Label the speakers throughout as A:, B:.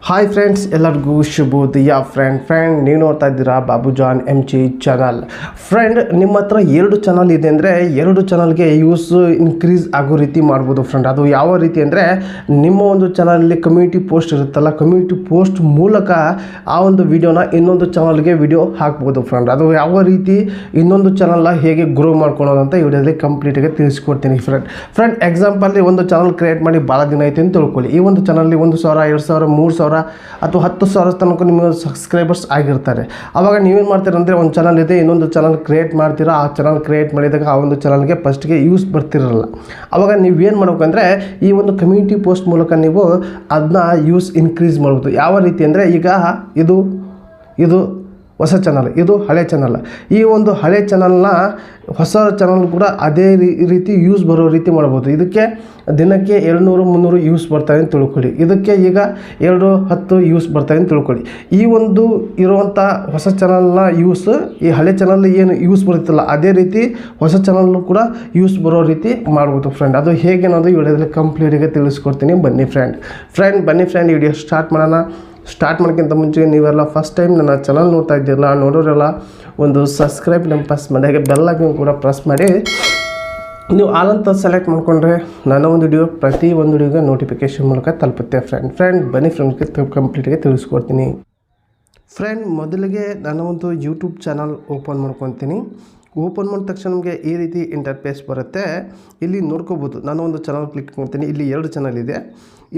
A: Hi friends, ಎಲ್ಲರಿಗೂ ಶುಭೋದಯ. Friend ನೀವು ನೋಡ್ತಾ ಇದ್ದೀರಾ ಬಾಬುಜಾನ್ MG ಚಾನಲ್. ಫ್ರೆಂಡ್, ನಿಮ್ಮ ಹತ್ರ 2 ಚಾನಲ್ ಇದೆ ಅಂದರೆ 2 ಚಾನಲ್ಗೆ ಯೂಸ್ ಇನ್ಕ್ರೀಸ್ ಆಗೋ ರೀತಿ ಮಾಡ್ಬೋದು ಫ್ರೆಂಡ್. ಅದು ಯಾವ ರೀತಿ ಅಂದರೆ, ನಿಮ್ಮ ಒಂದು ಚಾನಲಲ್ಲಿ ಕಮ್ಯುನಿಟಿ ಪೋಸ್ಟ್ ಇರುತ್ತಲ್ಲ, ಕಮ್ಯುನಿಟಿ ಪೋಸ್ಟ್ ಮೂಲಕ ಆ ಒಂದು ವಿಡಿಯೋನ ಇನ್ನೊಂದು ಚಾನಲ್ಗೆ ವಿಡಿಯೋ ಹಾಕ್ಬೋದು ಫ್ರೆಂಡ್. ಅದು ಯಾವ ರೀತಿ ಇನ್ನೊಂದು ಚಾನಲ್ನ ಹೇಗೆ ಗ್ರೋ ಮಾಡ್ಕೊಳ್ಳೋದು ಅಂತ ವಿಡಿಯೋದಲ್ಲಿ ಕಂಪ್ಲೀಟಾಗಿ ತಿಳಿಸ್ಕೊಡ್ತೀನಿ ಫ್ರೆಂಡ್. ಎಕ್ಸಾಂಪಲ್ಲಿ ಒಂದು ಚಾನಲ್ ಕ್ರಿಯೇಟ್ ಮಾಡಿ ಭಾಳ ದಿನ ಐತೆ ಅಂತ ತಿಳ್ಕೊಳ್ಳಿ. ಈ ಒಂದು ಚಾನಲ್ಲಿ 1,000, 2,000, 3,000 ಅಥವಾ 10,000 ತನಕ ನಿಮಗೆ ಸಬ್ಸ್ಕ್ರೈಬರ್ಸ್ ಆಗಿರ್ತಾರೆ. ಆವಾಗ ನೀವೇನು ಮಾಡ್ತೀರ ಅಂದರೆ, ಒಂದು ಚಾನಲ್ ಇದೆ, ಇನ್ನೊಂದು ಚಾನಲ್ ಕ್ರಿಯೇಟ್ ಮಾಡ್ತೀರಾ. ಆ ಚಾನಲ್ ಕ್ರಿಯೇಟ್ ಮಾಡಿದಾಗ ಆ ಒಂದು ಚಾನಲ್ಗೆ ಫಸ್ಟ್ಗೆ ಯೂಸ್ ಬರ್ತಿರಲ್ಲ. ಆವಾಗ ನೀವೇನು ಮಾಡಬೇಕಂದ್ರೆ, ಈ ಒಂದು ಕಮ್ಯುನಿಟಿ ಪೋಸ್ಟ್ ಮೂಲಕ ನೀವು ಅದನ್ನ ಯೂಸ್ ಇನ್ಕ್ರೀಸ್ ಮಾಡ್ಬೋದು. ಯಾವ ರೀತಿ ಅಂದರೆ, ಈಗ ಇದು ಹೊಸ ಚಾನಲ್, ಇದು ಹಳೆ ಚಾನಲ್. ಈ ಒಂದು ಹಳೆ ಚಾನಲ್ನ ಹೊಸ ಚಾನಲ್ ಕೂಡ ಅದೇ ರೀತಿ ಯೂಸ್ ಬರೋ ರೀತಿ ಮಾಡ್ಬೋದು. ಇದಕ್ಕೆ ದಿನಕ್ಕೆ 200-300 ಯೂಸ್ ಬರ್ತಾವೆ ಅಂತ ತಿಳ್ಕೊಳ್ಳಿ. ಇದಕ್ಕೆ ಈಗ 2-10 ಯೂಸ್ ಬರ್ತಾವೆ ಅಂತ ತಿಳ್ಕೊಳ್ಳಿ. ಈ ಒಂದು ಇರುವಂಥ ಹೊಸ ಚಾನಲ್ನ ಯೂಸ್ ಈ ಹಳೆ ಚಾನಲ್ ಏನು ಯೂಸ್ ಬರುತ್ತಲ್ಲ, ಅದೇ ರೀತಿ ಹೊಸ ಚಾನಲ್ಲು ಕೂಡ ಯೂಸ್ ಬರೋ ರೀತಿ ಮಾಡ್ಬೋದು ಫ್ರೆಂಡ್. ಅದು ಹೇಗೆ ಅನ್ನೋದು ವಿಡಿಯೋದಲ್ಲಿ ಕಂಪ್ಲೀಟಾಗಿ ತಿಳಿಸ್ಕೊಡ್ತೀನಿ. ಬನ್ನಿ ಫ್ರೆಂಡ್ ವಿಡಿಯೋ ಸ್ಟಾರ್ಟ್ ಮಾಡೋಣ. ಸ್ಟಾರ್ಟ್ ಮಾಡೋಕ್ಕಿಂತ ಮುಂಚೆ ನೀವೆಲ್ಲ ಫಸ್ಟ್ ಟೈಮ್ ನನ್ನ ಚಾನಲ್ ನೋಡ್ತಾ ಇದ್ದೀರಲ್ಲ, ನೋಡೋರೆಲ್ಲ ಒಂದು ಸಬ್ಸ್ಕ್ರೈಬ್ ಪ್ರೆಸ್ ಮಾಡಿ, ಹಾಗೆ ಬೆಲ್ಲೈಕನ್ ಕೂಡ ಪ್ರೆಸ್ ಮಾಡಿ. ನೀವು ಆಲ್ ಅಂತ ಸೆಲೆಕ್ಟ್ ಮಾಡಿಕೊಂಡ್ರೆ ನನ್ನ ಒಂದು ಪ್ರತಿ ಒಂದು ವಿಡಿಯೋಗೆ ನೋಟಿಫಿಕೇಷನ್ ಮೂಲಕ ತಲುಪುತ್ತೆ ಫ್ರೆಂಡ್. ಬನ್ನಿ ಫ್ರೆಂಡ್ಗೆ ಕಂಪ್ಲೀಟಾಗಿ ತಿಳಿಸ್ಕೊಡ್ತೀನಿ. ಫ್ರೆಂಡ್, ಮೊದಲಿಗೆ ನನ್ನ ಒಂದು ಯೂಟ್ಯೂಬ್ ಚಾನಲ್ ಓಪನ್ ಮಾಡ್ಕೊತೀನಿ. ಓಪನ್ ಮಾಡಿದ ತಕ್ಷಣ ನಮಗೆ ಈ ರೀತಿ ಇಂಟರ್ಫೇಸ್ ಬರುತ್ತೆ. ಇಲ್ಲಿ ನೋಡ್ಕೋಬೋದು, ನಾನು ಒಂದು ಚಾನಲ್ ಕ್ಲಿಕ್ ಮಾಡ್ತೀನಿ. ಇಲ್ಲಿ 2 ಚಾನಲ್ ಇದೆ.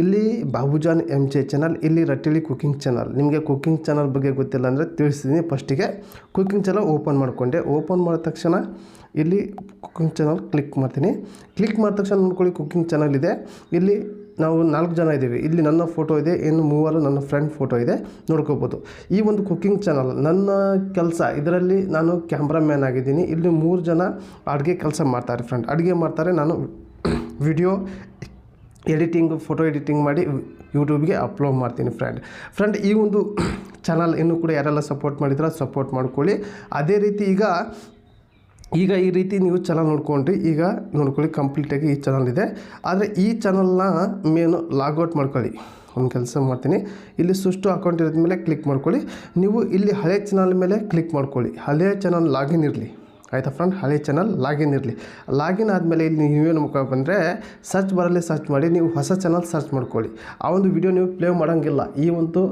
A: ಇಲ್ಲಿ ಬಾಬುಜಾನ್ MG ಚಾನಲ್, ಇಲ್ಲಿ ರಟ್ಟಿಲಿ ಕುಕಿಂಗ್ ಚಾನಲ್. ನಿಮಗೆ ಕುಕಿಂಗ್ ಚಾನಲ್ ಬಗ್ಗೆ ಗೊತ್ತಿಲ್ಲ ಅಂದರೆ ತಿಳಿಸ್ತೀನಿ. ಫಸ್ಟಿಗೆ ಕುಕಿಂಗ್ ಚಾನಲ್ ಓಪನ್ ಮಾಡಿಕೊಂಡೆ. ಓಪನ್ ಮಾಡಿದ ತಕ್ಷಣ ಇಲ್ಲಿ ಕುಕಿಂಗ್ ಚಾನಲ್ ಕ್ಲಿಕ್ ಮಾಡ್ತೀನಿ. ಕ್ಲಿಕ್ ಮಾಡಿದ ತಕ್ಷಣ ನೋಡ್ಕೊಳ್ಳಿ, ಕುಕಿಂಗ್ ಚಾನಲ್ ಇದೆ. ಇಲ್ಲಿ ನಾವು 4 ಜನ ಇದ್ದೀವಿ. ಇಲ್ಲಿ ನನ್ನ ಫೋಟೋ ಇದೆ, ಇನ್ನು 3 ನನ್ನ ಫ್ರೆಂಡ್ ಫೋಟೋ ಇದೆ, ನೋಡ್ಕೋಬೋದು. ಈ ಒಂದು ಕುಕಿಂಗ್ ಚಾನಲ್ ನನ್ನ ಕೆಲಸ, ಇದರಲ್ಲಿ ನಾನು ಕ್ಯಾಮ್ರಾಮ್ಯಾನ್ ಆಗಿದ್ದೀನಿ. ಇಲ್ಲಿ 3 ಜನ ಅಡುಗೆ ಕೆಲಸ ಮಾಡ್ತಾರೆ ಫ್ರೆಂಡ್. ಅಡುಗೆ ಮಾಡ್ತಾರೆ, ನಾನು ವಿಡಿಯೋ ಎಡಿಟಿಂಗ್, ಫೋಟೋ ಎಡಿಟಿಂಗ್ ಮಾಡಿ ಯೂಟ್ಯೂಬ್ಗೆ ಅಪ್ಲೋಡ್ ಮಾಡ್ತೀನಿ ಫ್ರೆಂಡ್. ಈ ಒಂದು ಚಾನಲ್ ಇನ್ನೂ ಕೂಡ ಯಾರೆಲ್ಲ ಸಪೋರ್ಟ್ ಮಾಡಿದ್ರೆ ಸಪೋರ್ಟ್ ಮಾಡ್ಕೊಳ್ಳಿ. ಅದೇ ರೀತಿ ಈಗ ಈ ರೀತಿ ನೀವು ಚಾನಲ್ ನೋಡ್ಕೊಂಡ್ರಿ. ಈಗ ನೋಡ್ಕೊಳ್ಳಿ, ಕಂಪ್ಲೀಟಾಗಿ ಈ ಚಾನಲ್ ಇದೆ. ಆದರೆ ಈ ಚಾನಲ್ನ ಮೇನು ಲಾಗೌಟ್ ಮಾಡ್ಕೊಳ್ಳಿ. ಒಂದು ಕೆಲಸ ಮಾಡ್ತೀನಿ, ಇಲ್ಲಿ ಸುಷ್ಟು ಅಕೌಂಟ್ ಇರೋದ ಮೇಲೆ ಕ್ಲಿಕ್ ಮಾಡ್ಕೊಳ್ಳಿ. ನೀವು ಇಲ್ಲಿ ಹಳೆ ಚಾನಲ್ ಮೇಲೆ ಕ್ಲಿಕ್ ಮಾಡ್ಕೊಳ್ಳಿ. ಹಳೆ ಚಾನಲ್ ಲಾಗಿನ್ ಇರಲಿ, ಆಯಿತಾ ಫ್ರೆಂಡ್. ಹಳೆ ಚಾನಲ್ ಲಾಗಿನ್ ಇರಲಿ. ಲಾಗಿನ್ ಆದಮೇಲೆ ಇಲ್ಲಿ ನೀವೇನು ಬಂದರೆ ಸರ್ಚ್ ಬರಲಿ, ಸರ್ಚ್ ಮಾಡಿ ನೀವು ಹೊಸ ಚಾನಲ್ ಸರ್ಚ್ ಮಾಡ್ಕೊಳ್ಳಿ. ಆ ಒಂದು ವಿಡಿಯೋ ನೀವು ಪ್ಲೇ ಮಾಡೋಂಗಿಲ್ಲ ಈ ಒಂದು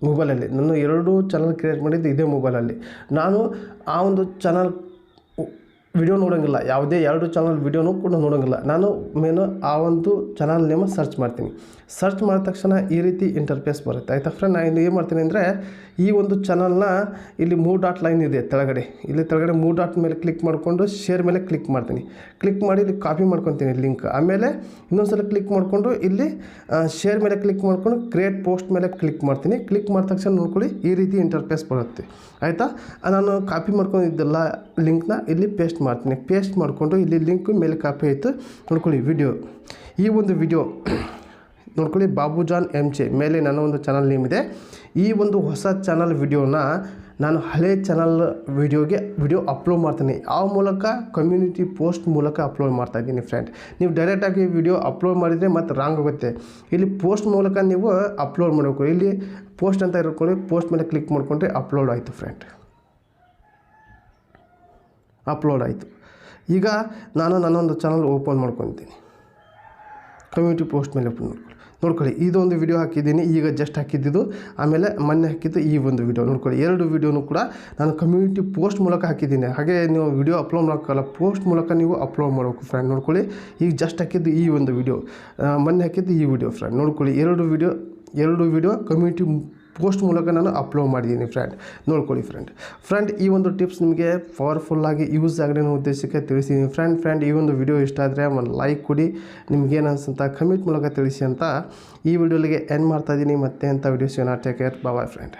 A: ಮೊಬೈಲಲ್ಲಿ. ನಾನು 2 ಚಾನಲ್ ಕ್ರಿಯೇಟ್ ಮಾಡಿದ್ದು ಇದೇ ಮೊಬೈಲಲ್ಲಿ. ನಾನು ಆ ಒಂದು ಚಾನಲ್ ವಿಡಿಯೋ ನೋಡೋಂಗಿಲ್ಲ, ಯಾವುದೇ 2 ಚಾನಲ್ ವಿಡಿಯೋನೂ ಕೂಡ ನೋಡೋಂಗಿಲ್ಲ. ನಾನು ಮೇನು ಆ ಒಂದು ಚಾನಲ್ ನೇಮ ಸರ್ಚ್ ಮಾಡ್ತೀನಿ. ಸರ್ಚ್ ಮಾಡಿದ ತಕ್ಷಣ ಈ ರೀತಿ ಇಂಟರ್ಫೇಸ್ ಬರುತ್ತೆ, ಆಯಿತಾ ಫ್ರೆಂಡ್. ನಾನು ಇಲ್ಲಿ ಏನು ಮಾಡ್ತೀನಿ ಅಂದರೆ, ಈ ಒಂದು ಚಾನಲ್ನ ಇಲ್ಲಿ 3 ಡಾಟ್ ಲೈನ್ ಇದೆ ತೆಳಗಡೆ. ಇಲ್ಲಿ ತೆಳಗಡೆ 3 ಡಾಟ್ ಮೇಲೆ ಕ್ಲಿಕ್ ಮಾಡಿಕೊಂಡು ಶೇರ್ ಮೇಲೆ ಕ್ಲಿಕ್ ಮಾಡ್ತೀನಿ. ಕ್ಲಿಕ್ ಮಾಡಿ ಇಲ್ಲಿ ಕಾಪಿ ಮಾಡ್ಕೊತೀನಿ ಲಿಂಕ್. ಆಮೇಲೆ ಇನ್ನೊಂದು ಸಲ ಕ್ಲಿಕ್ ಮಾಡಿಕೊಂಡು ಇಲ್ಲಿ ಶೇರ್ ಮೇಲೆ ಕ್ಲಿಕ್ ಮಾಡಿಕೊಂಡು ಕ್ರಿಯೇಟ್ ಪೋಸ್ಟ್ ಮೇಲೆ ಕ್ಲಿಕ್ ಮಾಡ್ತೀನಿ. ಕ್ಲಿಕ್ ಮಾಡಿದ ತಕ್ಷಣ ನೋಡ್ಕೊಳ್ಳಿ, ಈ ರೀತಿ ಇಂಟರ್ಫೇಸ್ ಬರುತ್ತೆ, ಆಯಿತಾ. ನಾನು ಕಾಪಿ ಮಾಡ್ಕೊಂಡಿದ್ದೆಲ್ಲ ಲಿಂಕ್ನ ಇಲ್ಲಿ ಪೇಸ್ಟ್ ಮಾಡ್ತೀನಿ. ಪೇಸ್ಟ್ ಮಾಡಿಕೊಂಡು ಇಲ್ಲಿ ಲಿಂಕ್ ಮೇಲೆ ಕಾಪಿ ಆಯಿತು. ನೋಡ್ಕೊಳ್ಳಿ ಈ ಒಂದು ವಿಡಿಯೋ ನೋಡ್ಕೊಳ್ಳಿ, ಬಾಬುಜಾನ್ MG ಮೇಲೆ ನನ್ನ ಒಂದು ಚಾನಲ್ ನೇಮ್ ಇದೆ. ಈ ಒಂದು ಹೊಸ ಚಾನಲ್ ವಿಡಿಯೋನ ನಾನು ಹಳೆ ಚಾನಲ್ ವಿಡಿಯೋ ಅಪ್ಲೋಡ್ ಮಾಡ್ತೀನಿ. ಆ ಮೂಲಕ ಕಮ್ಯುನಿಟಿ ಪೋಸ್ಟ್ ಮೂಲಕ ಅಪ್ಲೋಡ್ ಮಾಡ್ತಾಯಿದ್ದೀನಿ ಫ್ರೆಂಡ್. ನೀವು ಡೈರೆಕ್ಟಾಗಿ ವಿಡಿಯೋ ಅಪ್ಲೋಡ್ ಮಾಡಿದರೆ ಮತ್ತೆ ರಾಂಗ್ ಆಗುತ್ತೆ. ಇಲ್ಲಿ ಪೋಸ್ಟ್ ಮೂಲಕ ನೀವು ಅಪ್ಲೋಡ್ ಮಾಡಬೇಕು. ಇಲ್ಲಿ ಪೋಸ್ಟ್ ಅಂತ ಇರ್ಕೊಳ್ಳಿ, ಪೋಸ್ಟ್ ಮೇಲೆ ಕ್ಲಿಕ್ ಮಾಡಿಕೊಂಡ್ರೆ ಅಪ್ಲೋಡ್ ಆಯಿತು ಫ್ರೆಂಡ್. ಅಪ್ಲೋಡ್ ಆಯಿತು. ಈಗ ನಾನು ನನ್ನೊಂದು ಚಾನಲ್ ಓಪನ್ ಮಾಡ್ಕೊತೀನಿ. ಕಮ್ಯುನಿಟಿ ಪೋಸ್ಟ್ ಮೇಲೆ ನೋಡ್ಕೊಳ್ಳಿ, ಇದೊಂದು ವಿಡಿಯೋ ಹಾಕಿದ್ದೀನಿ, ಈಗ ಜಸ್ಟ್ ಹಾಕಿದ್ದು. ಆಮೇಲೆ ಮೊನ್ನೆ ಹಾಕಿದ್ದು ಈ ಒಂದು ವಿಡಿಯೋ ನೋಡ್ಕೊಳ್ಳಿ. 2 ವಿಡಿಯೋನು ಕೂಡ ನಾನು ಕಮ್ಯುನಿಟಿ ಪೋಸ್ಟ್ ಮೂಲಕ ಹಾಕಿದ್ದೀನಿ. ಹಾಗೆ ನೀವು ವಿಡಿಯೋ ಅಪ್ಲೋಡ್ ಮಾಡೋಕ್ಕಲ್ಲ, ಪೋಸ್ಟ್ ಮೂಲಕ ನೀವು ಅಪ್ಲೋಡ್ ಮಾಡಬೇಕು ಫ್ರೆಂಡ್. ನೋಡ್ಕೊಳ್ಳಿ, ಈಗ ಜಸ್ಟ್ ಹಾಕಿದ್ದು ಈ ಒಂದು ವಿಡಿಯೋ, ಮೊನ್ನೆ ಹಾಕಿದ್ದು ಈ ವಿಡಿಯೋ ಫ್ರೆಂಡ್. ನೋಡ್ಕೊಳ್ಳಿ, 2 ವಿಡಿಯೋ ಕಮ್ಯುನಿಟಿ ಪೋಸ್ಟ್ ಮೂಲಕ ನಾನು ಅಪ್ಲೋಡ್ ಮಾಡಿದ್ದೀನಿ ಫ್ರೆಂಡ್. ನೋಡ್ಕೊಳ್ಳಿ ಫ್ರೆಂಡ್. ಈ ಒಂದು ಟಿಪ್ಸ್ ನಿಮಗೆ ಪವರ್ಫುಲ್ಲಾಗಿ ಯೂಸ್ ಆಗಲಿ ಅನ್ನೋ ಉದ್ದೇಶಕ್ಕೆ ತಿಳಿಸಿದ್ದೀನಿ ಫ್ರೆಂಡ್. ಈ ಒಂದು ವಿಡಿಯೋ ಇಷ್ಟ ಆದರೆ ಒಂದು ಲೈಕ್ ಕೊಡಿ. ನಿಮ್ಗೇನು ಅನ್ಸಂತ ಕಮೆಂಟ್ ಮೂಲಕ ತಿಳಿಸಿ ಅಂತ ಈ ವಿಡಿಯೋಲಿಗೆ ಎಂಡ್ ಮಾಡ್ತಾಯಿದ್ದೀನಿ. ಮತ್ತೆ ಅಂತ videos take care, boy friend.